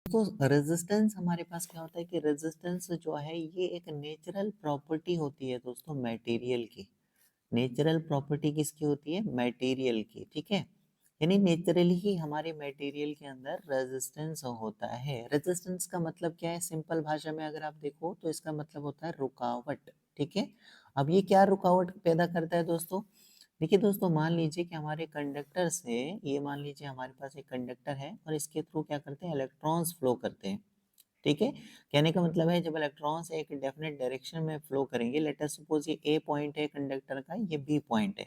तो रेजिस्टेंस हमारे पास क्या होता है कि रेजिस्टेंस जो है ये एक नेचुरल प्रॉपर्टी होती है दोस्तों मटेरियल की। नेचुरल प्रॉपर्टी किसकी होती है? मटेरियल की, ठीक है। यानी नेचुरली ही हमारे मटेरियल के अंदर रेजिस्टेंस होता है। रेजिस्टेंस का मतलब क्या है? सिंपल भाषा में अगर आप देखो तो इसका मतलब होता है रुकावट, ठीक है। अब ये क्या रुकावट पैदा करता है दोस्तों? देखिए दोस्तों, मान लीजिए कि हमारे कंडक्टर से, ये मान लीजिए हमारे पास एक कंडक्टर है और इसके थ्रू क्या करते हैं? इलेक्ट्रॉन्स फ्लो करते हैं, ठीक है। कहने का मतलब है जब इलेक्ट्रॉन्स एक डेफिनेट डायरेक्शन में फ्लो करेंगे, लेट अस सपोज ये ए पॉइंट है कंडक्टर का, ये बी पॉइंट है।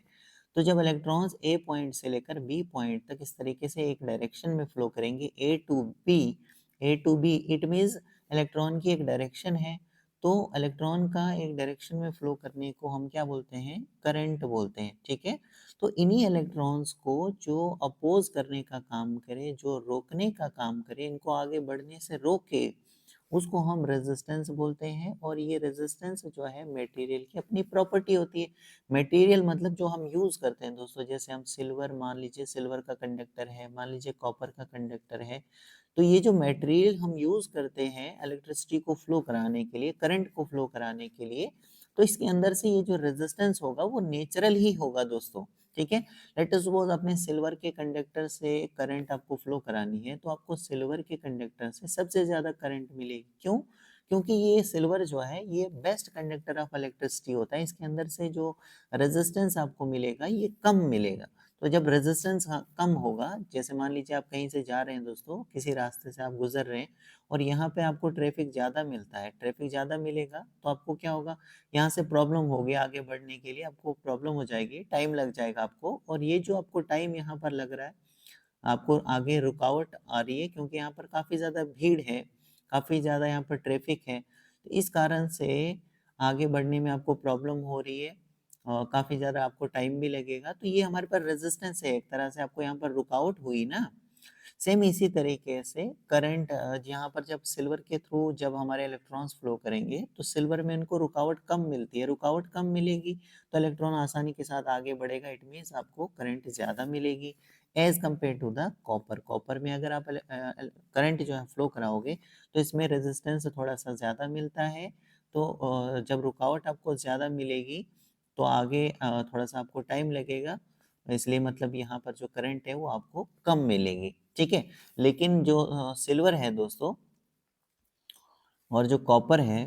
तो जब इलेक्ट्रॉन्स ए पॉइंट से लेकर बी पॉइंट तक इस तरीके से एक डायरेक्शन में फ्लो करेंगे, A to B, it means electron की एक डायरेक्शन है। तो इलेक्ट्रॉन का एक डायरेक्शन में फ्लो करने को हम क्या बोलते हैं? करंट बोलते हैं, ठीक है। तो इन्हीं इलेक्ट्रॉन्स को जो अपोज करने का काम करे, जो रोकने का काम करे, इनको आगे बढ़ने से रोके, उसको हम रेजिस्टेंस बोलते हैं। और ये रेजिस्टेंस जो है मटेरियल की अपनी प्रॉपर्टी होती है। मटेरियल मतलब जो हम यूज करते हैं दोस्तों, जैसे हम सिल्वर, मान लीजिए सिल्वर का कंडक्टर है, मान लीजिए कॉपर का कंडक्टर है। तो ये जो मटेरियल हम यूज करते हैं इलेक्ट्रिसिटी को फ्लो कराने के लिए, करंट को फ्लो कराने के लिए, तो इसके अंदर से ये जो रेजिस्टेंस होगा वो नेचुरल ही होगा दोस्तों, ठीक है। लेट अस सपोज अपने सिल्वर के कंडक्टर से करंट आपको फ्लो करानी है, तो आपको सिल्वर के कंडक्टर से सबसे ज्यादा करंट मिलेगी। क्यों? क्योंकि ये सिल्वर जो है ये बेस्ट कंडक्टर ऑफ इलेक्ट्रिसिटी होता है। इसके अंदर से जो रेजिस्टेंस आपको मिलेगा ये कम मिलेगा। तो जब रेजिस्टेंस कम होगा, जैसे मान लीजिए आप कहीं से जा रहे हैं दोस्तों, किसी रास्ते से आप गुजर रहे हैं और यहाँ पे आपको ट्रैफिक ज़्यादा मिलता है, ट्रैफिक ज़्यादा मिलेगा तो आपको क्या होगा? यहाँ से प्रॉब्लम होगी, आगे बढ़ने के लिए आपको प्रॉब्लम हो जाएगी, टाइम लग जाएगा आपको। और ये जो आपको टाइम यहाँ पर लग रहा है, आपको आगे रुकावट आ रही है क्योंकि यहाँ पर काफ़ी ज़्यादा भीड़ है, काफ़ी ज़्यादा यहाँ पर ट्रैफिक है। तो इस कारण से आगे बढ़ने में आपको प्रॉब्लम हो रही है और काफ़ी ज़्यादा आपको टाइम भी लगेगा। तो ये हमारे पास रेजिस्टेंस है, एक तरह से आपको यहाँ पर रुकावट हुई ना। सेम इसी तरीके से करंट यहाँ पर जब सिल्वर के थ्रू जब हमारे इलेक्ट्रॉन्स फ्लो करेंगे तो सिल्वर में इनको रुकावट कम मिलती है। रुकावट कम मिलेगी तो इलेक्ट्रॉन आसानी के साथ आगे बढ़ेगा, इट मीन्स आपको करंट ज़्यादा मिलेगी as compare to the copper. Copper में अगर आप करंट जो है फ्लो कराओगे तो इसमें रेजिस्टेंस थोड़ा सा ज़्यादा मिलता है। तो जब रुकावट आपको ज़्यादा मिलेगी तो आगे थोड़ा सा आपको टाइम लगेगा, इसलिए मतलब यहाँ पर जो करंट है वो आपको कम मिलेगी, ठीक है। लेकिन जो सिल्वर है दोस्तों और जो कॉपर है,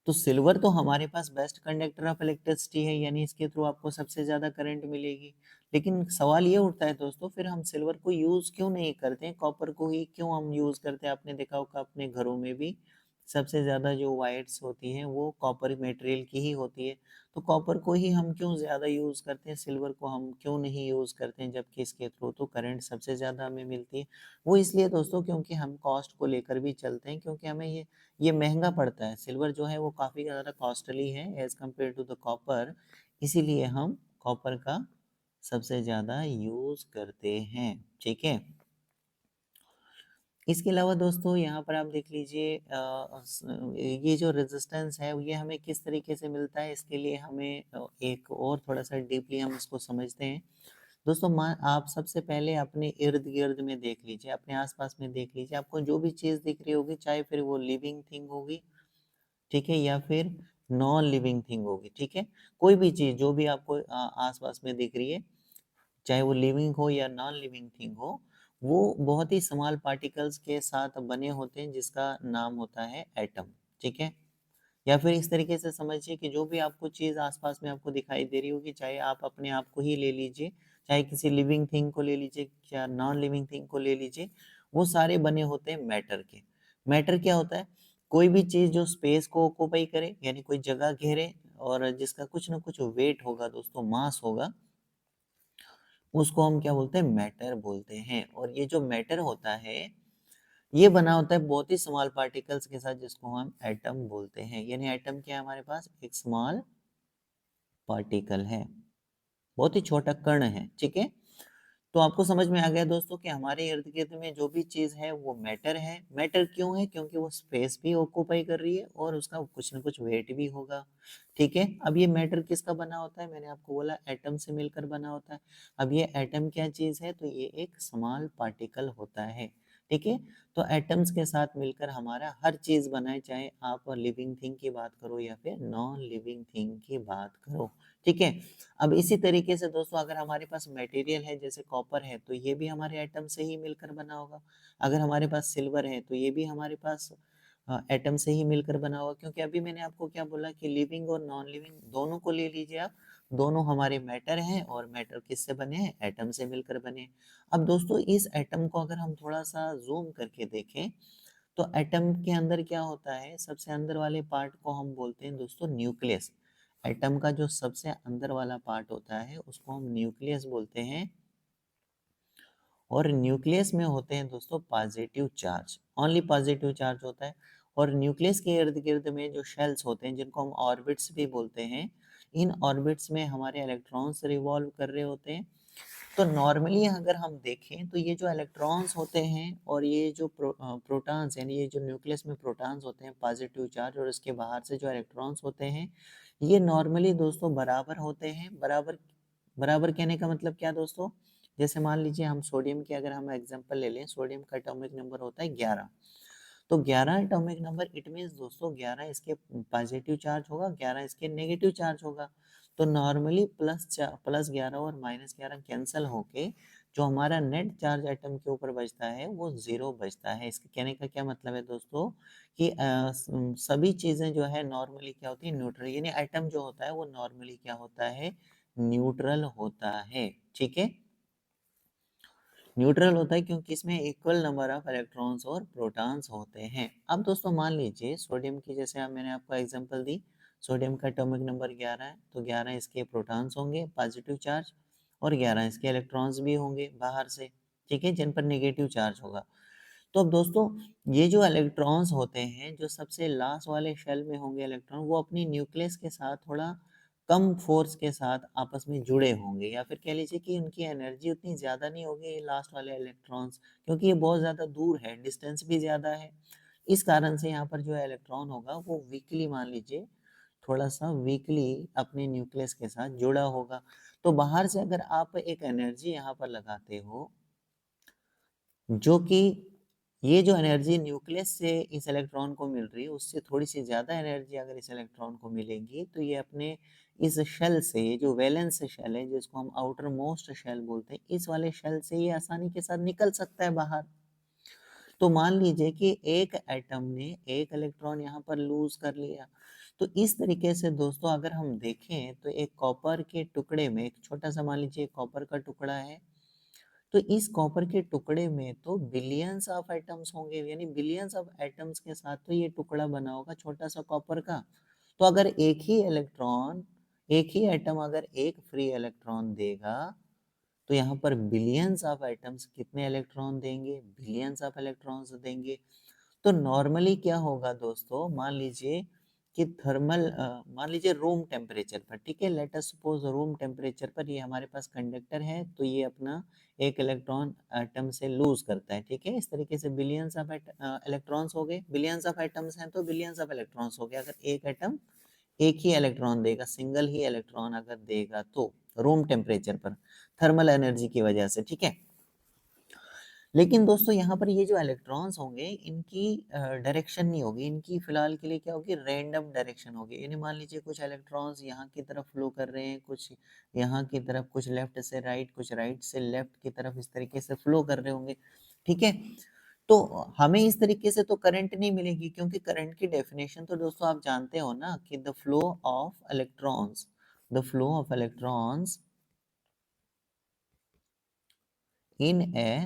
तो सिल्वर तो हमारे पास बेस्ट कंडक्टर ऑफ इलेक्ट्रिसिटी है, यानी इसके थ्रू आपको सबसे ज़्यादा करंट मिलेगी। लेकिन सवाल ये उठता है दोस्तों, फिर हम सिल्वर को यूज़ क्यों नहीं करते हैं, कॉपर को ही क्यों हम यूज़ करते हैं? आपने देखा होगा अपने घरों में भी सबसे ज़्यादा जो वायर्स होती हैं वो कॉपर मटेरियल की ही होती है। तो कॉपर को ही हम क्यों ज़्यादा यूज़ करते हैं, सिल्वर को हम क्यों नहीं यूज़ करते हैं, जबकि इसके थ्रू तो करंट सबसे ज़्यादा हमें मिलती है। वो इसलिए दोस्तों क्योंकि हम कॉस्ट को लेकर भी चलते हैं, क्योंकि हमें ये महंगा पड़ता है। सिल्वर जो है वो काफ़ी ज़्यादा कॉस्टली है as compare to the copper, इसीलिए हम कॉपर का सबसे ज़्यादा यूज़ करते हैं, ठीक है। इसके अलावा दोस्तों यहाँ पर आप देख लीजिए ये जो रेजिस्टेंस है ये हमें किस तरीके से मिलता है, इसके लिए हमें एक और थोड़ा सा डीपली हम इसको समझते हैं। दोस्तों आप सबसे पहले अपने इर्द गिर्द में देख लीजिए, अपने आसपास में देख लीजिए, आपको जो भी चीज़ दिख रही होगी, चाहे फिर वो लिविंग थिंग होगी, ठीक है, या फिर नॉन लिविंग थिंग होगी, ठीक है। कोई भी चीज़ जो भी आपको आसपास में दिख रही है, चाहे वो लिविंग हो या नॉन लिविंग थिंग हो, वो बहुत ही स्मॉल पार्टिकल्स के साथ बने होते हैं जिसका नाम होता है एटम, ठीक है। या फिर इस तरीके से समझिए कि जो भी आपको चीज़ आसपास में आपको दिखाई दे रही होगी, चाहे आप अपने आप को ही ले लीजिए, चाहे किसी लिविंग थिंग को ले लीजिए या नॉन लिविंग थिंग को ले लीजिए, वो सारे बने होते हैं मैटर के। मैटर क्या होता है? कोई भी चीज़ जो स्पेस को ऑक्यूपाई करे, यानी कोई जगह घेरे और जिसका कुछ ना कुछ वेट होगा दोस्तों, मास होगा, उसको हम क्या बोलते हैं? मैटर बोलते हैं। और ये जो मैटर होता है ये बना होता है बहुत ही स्मॉल पार्टिकल्स के साथ, जिसको हम एटम बोलते हैं। यानी एटम क्या है हमारे पास? एक स्मॉल पार्टिकल है, बहुत ही छोटा कण है, ठीक है। तो आपको समझ में आ गया दोस्तों कि हमारे इर्द गिर्द में जो भी चीज है वो मैटर है। मैटर क्यों है? क्योंकि वो स्पेस भी ऑक्यूपाई कर रही है और उसका कुछ ना कुछ वेट भी होगा, ठीक है। अब ये मैटर किसका बना होता है? मैंने आपको बोला एटम से मिलकर बना होता है। अब ये एटम क्या चीज है? तो ये एक स्मॉल पार्टिकल होता है। ठीक है। तो एटम्स के साथ मिलकर हमारा हर चीज बनाए, चाहे आप लिविंग थिंग की बात करो या फिर नॉन लिविंग थिंग की बात करो, ठीक है। अब इसी तरीके से दोस्तों अगर हमारे पास मटेरियल है जैसे कॉपर है, तो ये भी हमारे एटम से ही मिलकर बना होगा। अगर हमारे पास सिल्वर है तो ये भी हमारे पास एटम से ही मिलकर बना होगा, क्योंकि अभी मैंने आपको क्या बोला कि लिविंग और नॉन लिविंग दोनों को ले लीजिए आप, दोनों हमारे मैटर हैं और मैटर किससे बने हैं, एटम से मिलकर बने हैं। अब दोस्तों इस एटम को अगर हम थोड़ा सा जूम करके देखें, तो एटम के अंदर क्या होता है, सबसे अंदर वाले पार्ट को हम बोलते हैं दोस्तों न्यूक्लियस। एटम का जो सबसे अंदर वाला पार्ट होता है उसको हम न्यूक्लियस बोलते हैं। और न्यूक्लियस में होते हैं दोस्तों positive charge, only positive charge होता है। और न्यूक्लियस के इर्द गिर्द में जो शेल्स होते हैं जिनको हम ऑर्बिट्स भी बोलते हैं, इन ऑर्बिट्स में हमारे इलेक्ट्रॉन्स रिवॉल्व कर रहे होते हैं। तो नॉर्मली अगर हम देखें तो ये जो इलेक्ट्रॉन्स होते हैं और ये जो प्रोटॉन्स यानी ये जो न्यूक्लियस में प्रोटॉन्स होते हैं पॉजिटिव चार्ज, और इसके बाहर से जो इलेक्ट्रॉन्स होते हैं ये नॉर्मली दोस्तों बराबर होते हैं। बराबर बराबर कहने का मतलब क्या दोस्तों, जैसे मान लीजिए हम सोडियम की अगर हम एग्जांपल ले लें, सोडियम का एटॉमिक नंबर होता है 11। तो 11 एटॉमिक नंबर, इट मीन्स दोस्तों 11 इसके पॉजिटिव चार्ज होगा, 11 इसके नेगेटिव चार्ज होगा। तो नॉर्मली प्लस 11 और माइनस 11 कैंसिल होके जो हमारा नेट चार्ज एटम के ऊपर बचता है वो 0 बचता है। इसके कहने का क्या मतलब है दोस्तों कि सभी चीजें जो है नॉर्मली क्या होती है, न्यूट्रल, यानी एटम जो होता है वो नॉर्मली क्या होता है, न्यूट्रल होता है, ठीक है। न्यूट्रल होता है क्योंकि इसमें इक्वल नंबर ऑफ इलेक्ट्रॉन्स और प्रोटॉन्स होते हैं। अब दोस्तों मान लीजिए सोडियम की, जैसे अब मैंने आपको एग्जांपल दी, सोडियम का एटॉमिक नंबर 11 है, तो 11 इसके प्रोटॉन्स होंगे पॉजिटिव चार्ज और 11 इसके इलेक्ट्रॉन्स भी होंगे बाहर से, ठीक है, जिन पर नेगेटिव चार्ज होगा। तो अब दोस्तों ये जो इलेक्ट्रॉन्स होते हैं जो सबसे लास्ट वाले शेल में होंगे इलेक्ट्रॉन, वो अपनी न्यूक्लियस के साथ थोड़ा कम फोर्स के साथ आपस में जुड़े होंगे, या फिर कह लीजिए कि उनकी एनर्जी उतनी ज़्यादा नहीं होगी लास्ट वाले इलेक्ट्रॉन्स, क्योंकि ये बहुत ज़्यादा दूर है, डिस्टेंस भी ज़्यादा है। इस कारण से यहाँ पर जो इलेक्ट्रॉन होगा वो वीकली, मान लीजिए थोड़ा सा वीकली अपने न्यूक्लियस के साथ जुड़ा होगा। तो बाहर से अगर आप एक एनर्जी यहाँ पर लगाते हो, जो कि ये जो एनर्जी न्यूक्लियस से इस इलेक्ट्रॉन को मिल रही है उससे थोड़ी सी ज़्यादा एनर्जी अगर इस इलेक्ट्रॉन को मिलेगी, तो ये अपने इस शेल से, ये जो वैलेंस शेल है जिसको हम आउटर मोस्ट शेल बोलते हैं, इस वाले शेल से ये आसानी के साथ निकल सकता है बाहर। तो मान लीजिए कि एक एटम ने एक इलेक्ट्रॉन यहाँ पर लूज कर लिया। तो इस तरीके से दोस्तों अगर हम देखें तो एक कॉपर के टुकड़े में, एक छोटा सा मान लीजिए कॉपर का टुकड़ा है, तो इस कॉपर के टुकड़े में तो बिलियंस ऑफ एटम्स होंगे, यानी बिलियंस ऑफ एटम्स के साथ तो ये टुकड़ा बना होगा छोटा सा कॉपर का। तो अगर एक ही इलेक्ट्रॉन, एक ही एटम अगर एक फ्री इलेक्ट्रॉन देगा, तो यहाँ पर बिलियंस ऑफ एटम्स कितने इलेक्ट्रॉन देंगे, बिलियंस ऑफ इलेक्ट्रॉन्स देंगे। तो नॉर्मली क्या होगा दोस्तों, मान लीजिए कि थर्मल, मान लीजिए रूम टेम्परेचर पर, ठीक है, let us suppose room temperature पर ये हमारे पास कंडक्टर है, तो ये अपना एक इलेक्ट्रॉन एटम से लूज करता है, ठीक है। इस तरीके से बिलियंस ऑफ इलेक्ट्रॉन्स हो गए, बिलियंस ऑफ एटम्स हैं तो बिलियंस ऑफ इलेक्ट्रॉन्स हो गए। अगर एक एटम एक ही इलेक्ट्रॉन देगा, सिंगल ही इलेक्ट्रॉन अगर देगा तो रूम टेम्परेचर पर, थर्मल एनर्जी की वजह से, ठीक है। लेकिन दोस्तों यहाँ पर ये जो इलेक्ट्रॉन्स होंगे इनकी डायरेक्शन नहीं होगी, इनकी फिलहाल के लिए क्या होगी, रैंडम डायरेक्शन होगी। यानी मान लीजिए कुछ इलेक्ट्रॉन्स यहाँ की तरफ फ्लो कर रहे हैं, कुछ यहाँ की तरफ, कुछ लेफ्ट से राइट, कुछ राइट से लेफ्ट की तरफ, इस तरीके से फ्लो कर रहे होंगे, ठीक है। तो हमें इस तरीके से तो करंट नहीं मिलेगी, क्योंकि करंट की डेफिनेशन तो दोस्तों आप जानते हो ना कि the flow of electrons, the flow of electrons in a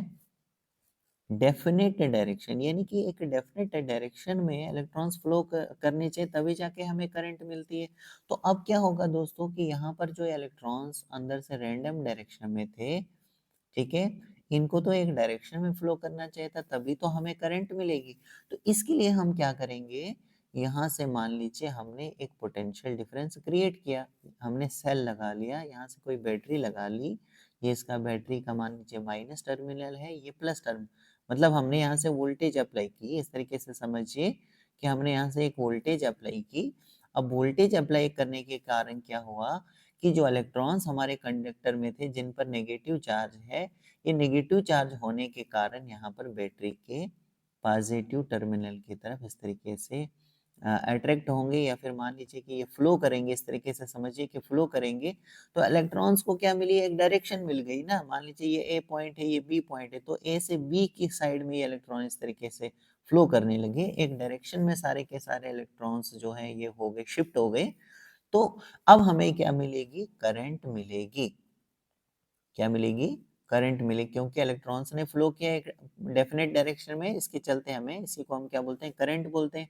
definite direction, यानी कि एक डेफिनेट डायरेक्शन में इलेक्ट्रॉन्स फ्लो करने चाहिए, तभी जाके हमें करंट मिलती है। तो अब क्या होगा दोस्तों कि यहाँ पर जो इलेक्ट्रॉन्स अंदर से रैंडम डायरेक्शन में थे, ठीक है, इनको तो एक डायरेक्शन में फ्लो करना चाहिए था, तभी तो हमें करंट मिलेगी। तो इसके लिए हम क्या करेंगे, यहाँ से मान लीजिए हमने एक पोटेंशियल डिफरेंस क्रिएट किया, हमने सेल लगा लिया, यहाँ से कोई बैटरी लगा ली, ये इसका बैटरी का मान लीजिए माइनस टर्मिनल है, ये प्लस टर्म, मतलब हमने यहाँ से वोल्टेज अप्लाई की। इस तरीके से समझिए कि हमने यहाँ से एक वोल्टेज अप्लाई की। अब वोल्टेज अप्लाई करने के कारण क्या हुआ कि जो इलेक्ट्रॉन्स हमारे कंडक्टर में थे जिन पर नेगेटिव चार्ज है, ये नेगेटिव चार्ज होने के कारण यहाँ पर बैटरी के पॉजिटिव टर्मिनल की तरफ इस तरीके से अट्रैक्ट होंगे, या फिर मान लीजिए कि ये फ्लो करेंगे, इस तरीके से समझिए कि फ्लो करेंगे। तो इलेक्ट्रॉन्स को क्या मिली, एक डायरेक्शन मिल गई ना। मान लीजिए ये ए पॉइंट है, ये बी पॉइंट है, तो ए से बी की साइड में ये इलेक्ट्रॉन इस तरीके से फ्लो करने लगे, एक डायरेक्शन में सारे के सारे इलेक्ट्रॉन्स जो हैं ये हो गए, शिफ्ट हो गए। तो अब हमें क्या मिलेगी, करंट मिलेगी। क्या मिलेगी, करंट मिलेगी, क्योंकि इलेक्ट्रॉन्स ने फ्लो किया एक डेफिनेट डायरेक्शन में, इसके चलते हमें इसी को हम क्या बोलते हैं, करंट बोलते हैं।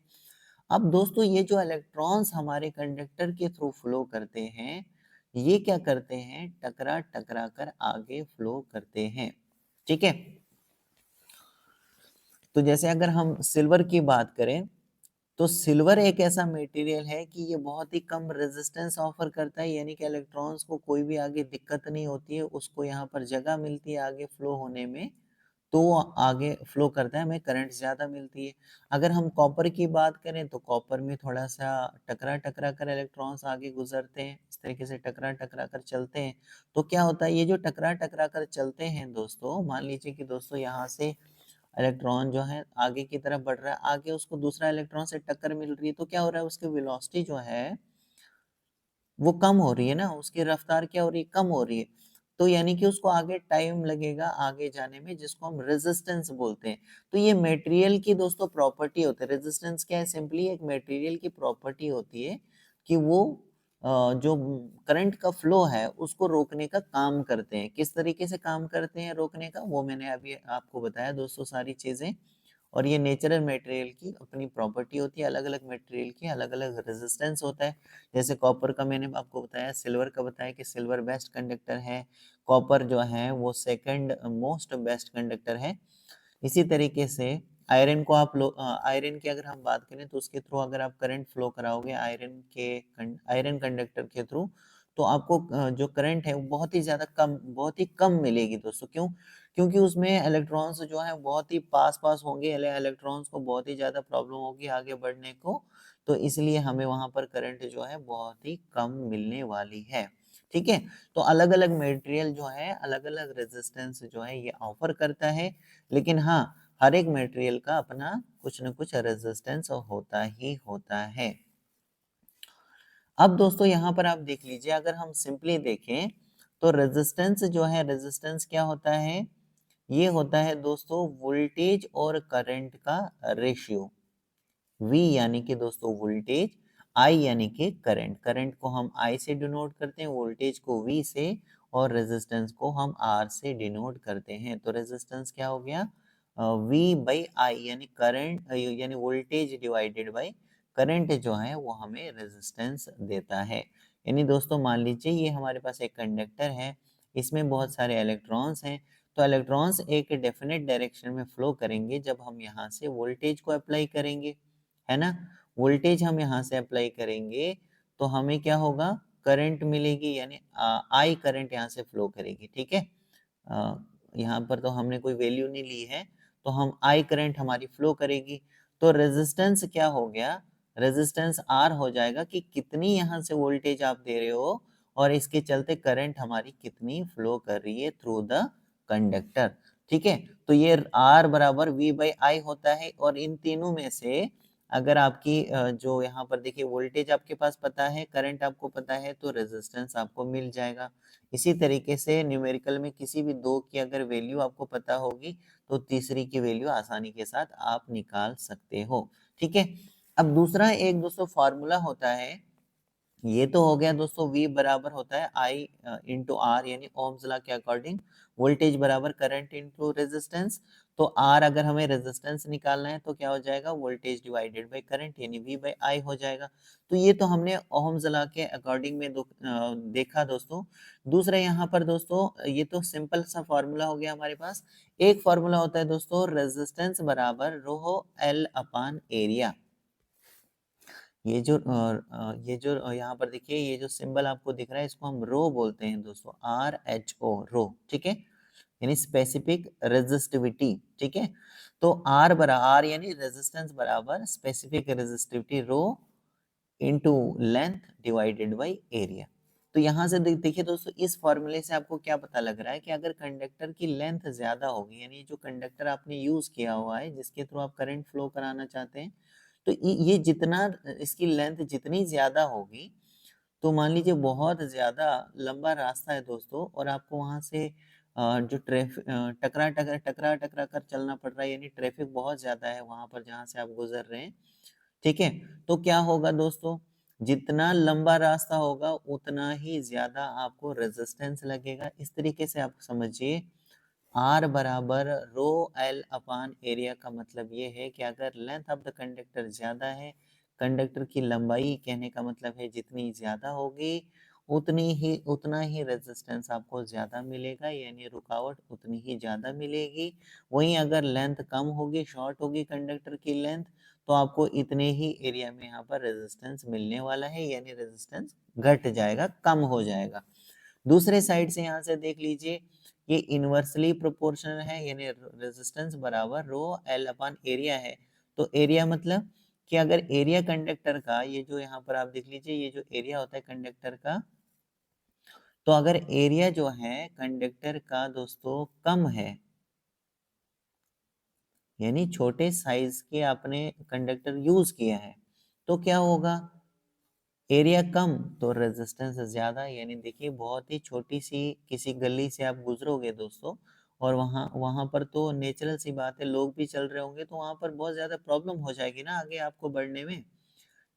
अब दोस्तों ये जो इलेक्ट्रॉन्स हमारे कंडक्टर के थ्रू फ्लो करते हैं, ये क्या करते हैं, टकरा टकरा कर आगे फ्लो करते हैं। ठीक है, तो जैसे अगर हम सिल्वर की बात करें, तो सिल्वर एक ऐसा मटेरियल है कि ये बहुत ही कम रेजिस्टेंस ऑफर करता है, यानी कि इलेक्ट्रॉन्स को कोई भी आगे दिक्कत नहीं होती है, उसको यहाँ पर जगह मिलती है आगे फ्लो होने में, तो वो आगे फ्लो करता है, हमें करंट ज़्यादा मिलती है। अगर हम कॉपर की बात करें तो कॉपर में थोड़ा सा टकरा टकरा कर इलेक्ट्रॉन्स आगे गुजरते हैं, इस तरीके से टकरा टकरा कर चलते हैं। तो क्या होता है, ये जो टकरा टकरा कर चलते हैं दोस्तों, मान लीजिए कि दोस्तों यहाँ से इलेक्ट्रॉन जो है आगे की तरफ बढ़ रहा है, आगे उसको दूसरा इलेक्ट्रॉन से टक्कर मिल रही है, तो क्या हो रहा है, उसकी वेलोसिटी जो है वो कम हो रही है ना, उसकी रफ्तार क्या हो रही है, कम हो रही है। तो यानी कि उसको आगे टाइम लगेगा आगे जाने में, जिसको हम रेजिस्टेंस बोलते हैं। तो ये मटेरियल की दोस्तों प्रॉपर्टी होती है। रेजिस्टेंस क्या है, सिंपली एक मटेरियल की प्रॉपर्टी होती है कि वो जो करंट का फ्लो है उसको रोकने का काम करते हैं। किस तरीके से काम करते हैं रोकने का, वो मैंने अभी आपको बताया दोस्तों सारी चीजें। और ये नेचुरल मटेरियल की अपनी प्रॉपर्टी होती है, अलग अलग मटेरियल की अलग अलग रेजिस्टेंस होता है। जैसे कॉपर का मैंने आपको बताया, सिल्वर का बताया कि सिल्वर बेस्ट कंडक्टर है, कॉपर जो है वो सेकंड मोस्ट बेस्ट कंडक्टर है। इसी तरीके से आयरन को आप आयरन की अगर हम बात करें तो उसके थ्रू अगर आप करंट फ्लो कराओगे आयरन कंडक्टर के थ्रू, तो आपको जो करंट है वो बहुत ही ज़्यादा कम, बहुत ही कम मिलेगी दोस्तों। क्यों, क्योंकि उसमें इलेक्ट्रॉन्स जो है बहुत ही पास पास होंगे, इलेक्ट्रॉन्स को बहुत ही ज़्यादा प्रॉब्लम होगी आगे बढ़ने को, तो इसलिए हमें वहाँ पर करंट जो है बहुत ही कम मिलने वाली है। ठीक है, तो अलग अलग मटेरियल जो है अलग अलग रेजिस्टेंस जो है ये ऑफर करता है, लेकिन हाँ, हर एक मटेरियल का अपना कुछ न कुछ रेजिस्टेंस होता ही होता है। अब दोस्तों यहाँ पर आप देख लीजिए, अगर हम सिंपली देखें तो रेजिस्टेंस जो है, रेजिस्टेंस क्या होता है, ये होता है दोस्तों वोल्टेज और करंट का रेशियो। V यानी कि दोस्तों वोल्टेज, I यानी कि करंट, करंट को हम I से डिनोट करते हैं, वोल्टेज को V से, और रेजिस्टेंस को हम R से डिनोट करते हैं। तो रेजिस्टेंस क्या हो गया, V बाई I, यानी करंट यानी वोल्टेज डिवाइडेड बाई करंट जो है वो हमें रेजिस्टेंस देता है। यानी दोस्तों मान लीजिए ये हमारे पास एक कंडक्टर है, इसमें बहुत सारे इलेक्ट्रॉन्स हैं, तो इलेक्ट्रॉन्स एक डेफिनेट डायरेक्शन में फ्लो करेंगे जब हम यहाँ से वोल्टेज को अप्लाई करेंगे, है ना। वोल्टेज हम यहाँ से अप्लाई करेंगे तो हमें क्या होगा, करंट मिलेगी, यानी आई करंट यहाँ से फ्लो करेगी। ठीक है, यहाँ पर तो हमने कोई वैल्यू नहीं ली है, तो हम आई करंट हमारी फ्लो करेगी। तो रेजिस्टेंस क्या हो गया, रेजिस्टेंस आर हो जाएगा कि कितनी यहाँ से वोल्टेज आप दे रहे हो और इसके चलते करंट हमारी कितनी फ्लो कर रही है थ्रू द कंडक्टर। ठीक है, तो ये आर बराबर वी बाई आई होता है, और इन तीनों में से अगर आपकी जो यहाँ पर देखिए वोल्टेज आपके पास पता है, करंट आपको पता है, तो रेजिस्टेंस आपको मिल जाएगा। इसी तरीके से न्यूमेरिकल में किसी भी दो की अगर वैल्यू आपको पता होगी तो तीसरी की वैल्यू आसानी के साथ आप निकाल सकते हो। ठीक है, अब दूसरा एक दोस्तों फार्मूला होता है, ये तो हो गया दोस्तों, V बराबर होता है I इंटू आर, यानी ओम्स लॉ के अकॉर्डिंग वोल्टेज बराबर करंट इंटू रेजिस्टेंस। तो R अगर हमें रेजिस्टेंस निकालना है तो क्या हो जाएगा, वोल्टेज डिवाइडेड बाय करंट, यानी V बाई I हो जाएगा। तो ये तो हमने ओम्स लॉ के अकॉर्डिंग में देखा दोस्तों। दूसरा यहाँ पर दोस्तों ये तो सिंपल सा फॉर्मूला हो गया हमारे पास। एक फॉर्मूला होता है दोस्तों, रेजिस्टेंस बराबर रो L अपान एरिया। ये जो यहाँ पर देखिए ये जो सिंबल आपको दिख रहा है इसको हम रो बोलते हैं दोस्तों, RHO, रो। ठीक है, यानी स्पेसिफिक रेजिस्टिविटी। ठीक है, तो R यानी रेजिस्टेंस बराबर specific resistivity rho into length divided by area. तो यहाँ से देखिए दोस्तों, इस फॉर्मूले से आपको क्या पता लग रहा है कि अगर कंडक्टर की लेंथ ज़्यादा होगी, यानी जो कंडक्टर आपने यूज़ किया हुआ है, जिसके थ्रू आप करंट फ्लो कराना चाहते हैं, तो ये जितना इसकी लेंथ जितनी ज़्यादा होगी, तो मान लीजिए बहुत ज़्यादा लंबा रास्ता है दोस्तों, और आपको वहाँ से जो टकरा कर चलना पड़ रहा है, यानी ट्रैफिक बहुत ज़्यादा है वहाँ पर जहाँ से आप गुजर रहे हैं, ठीक है? तो क्या होगा दोस्तों, जितना लंबा रास्ता होगा उतना ही ज़्यादा आपको रेजिस्टेंस लगेगा। इस तरीके से आप समझिए, R बराबर रो एल अपान एरिया का मतलब ये है कि अगर लेंथ ऑफ द कंडक्टर ज़्यादा है, कंडक्टर की लंबाई कहने का मतलब है जितनी ज़्यादा होगी, उतना ही रेजिस्टेंस आपको ज़्यादा मिलेगा, यानी रुकावट उतनी ही ज़्यादा मिलेगी। वहीं अगर लेंथ कम होगी, शॉर्ट होगी कंडक्टर की लेंथ, तो आपको इतने ही एरिया में यहाँ पर रेजिस्टेंस मिलने वाला है, यानी रेजिस्टेंस घट जाएगा, कम हो जाएगा। दूसरे साइड से यहाँ से देख लीजिए, ये इनवर्सली प्रोपोर्शनल है, यानी रेजिस्टेंस बराबर रो एल अपान एरिया है। तो एरिया मतलब कि अगर एरिया कंडक्टर का, ये जो यहाँ पर आप देख लीजिए, ये जो एरिया होता है कंडक्टर का, तो अगर एरिया जो है कंडक्टर का दोस्तों कम है, यानी छोटे साइज के आपने कंडक्टर यूज किया है, तो क्या होगा, एरिया कम तो रेजिस्टेंस ज्यादा। यानी देखिए, बहुत ही छोटी सी किसी गली से आप गुजरोगे दोस्तों, और वहां वहां पर तो नेचुरल सी बात है, लोग भी चल रहे होंगे, तो वहां पर बहुत ज्यादा प्रॉब्लम हो जाएगी ना आगे आपको बढ़ने में।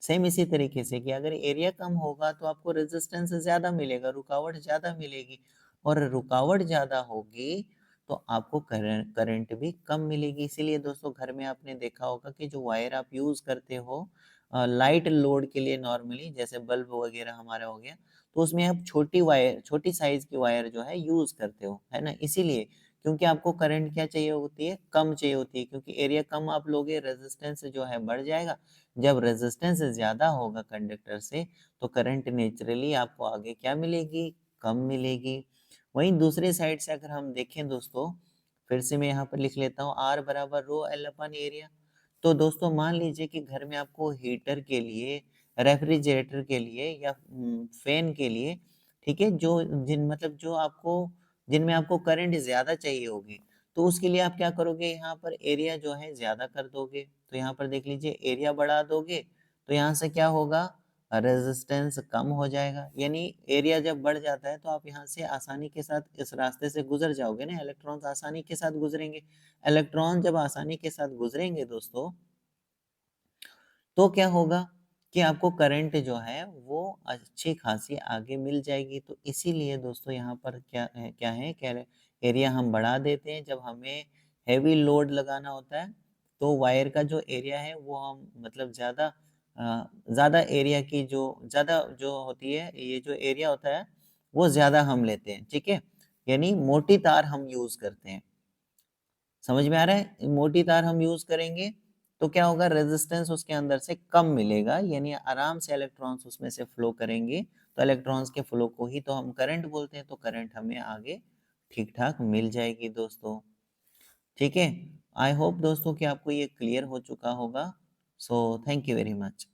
सेम इसी तरीके से कि अगर एरिया कम होगा तो आपको रेजिस्टेंस ज्यादा मिलेगा, रुकावट ज्यादा मिलेगी, और रुकावट ज्यादा होगी तो आपको करंट भी कम मिलेगी। इसीलिए दोस्तों, घर में आपने देखा होगा कि जो वायर आप यूज करते हो लाइट लोड के लिए, नॉर्मली जैसे बल्ब वगैरह हमारा हो गया, तो उसमें आप छोटी वायर, छोटी साइज की वायर जो है यूज करते हो, है ना? इसीलिए, क्योंकि आपको करंट क्या चाहिए होती है, कम चाहिए होती है, क्योंकि एरिया कम आप लोगे, रेजिस्टेंस जो है बढ़ जाएगा। जब रेजिस्टेंस ज़्यादा होगा कंडक्टर से, तो करंट नेचुरली आपको आगे क्या मिलेगी, कम मिलेगी। वहीं दूसरे साइड से अगर हम देखें दोस्तों, फिर से मैं यहाँ पर लिख लेता हूँ, R बराबर रो एल अपन एरिया। तो दोस्तों मान लीजिए कि घर में आपको हीटर के लिए, रेफ्रिजरेटर के लिए, या फैन के लिए, ठीक है, जो जो आपको, जिनमें आपको करंट ज़्यादा चाहिए होगी, तो उसके लिए आप क्या करोगे, यहाँ पर एरिया जो है ज़्यादा कर दोगे। तो यहाँ पर देख लीजिए, एरिया बढ़ा दोगे तो यहाँ से क्या होगा, रेजिस्टेंस कम हो जाएगा। यानी एरिया जब बढ़ जाता है तो आप यहाँ से आसानी के साथ इस रास्ते से गुजर जाओगे ना, इलेक्ट्रॉन्स आसानी के साथ गुजरेंगे। इलेक्ट्रॉन जब आसानी के साथ गुजरेंगे दोस्तों, तो क्या होगा कि आपको करंट जो है वो अच्छी खासी आगे मिल जाएगी। तो इसीलिए दोस्तों, यहाँ पर क्या है, एरिया हम बढ़ा देते हैं जब हमें हैवी लोड लगाना होता है, तो वायर का जो एरिया है वो हम मतलब ज़्यादा एरिया की जो ज़्यादा जो होती है, ये जो एरिया होता है वो ज़्यादा हम लेते हैं, ठीक है? यानी मोटी तार हम यूज़ करते हैं। समझ में आ रहा है? मोटी तार हम यूज करेंगे तो क्या होगा, रेजिस्टेंस उसके अंदर से कम मिलेगा, यानी आराम से इलेक्ट्रॉन्स उसमें से फ्लो करेंगे। तो इलेक्ट्रॉन्स के फ्लो को ही तो हम करंट बोलते हैं, तो करंट हमें आगे ठीक ठाक मिल जाएगी दोस्तों। ठीक है, आई होप दोस्तों कि आपको ये क्लियर हो चुका होगा। So thank you very much.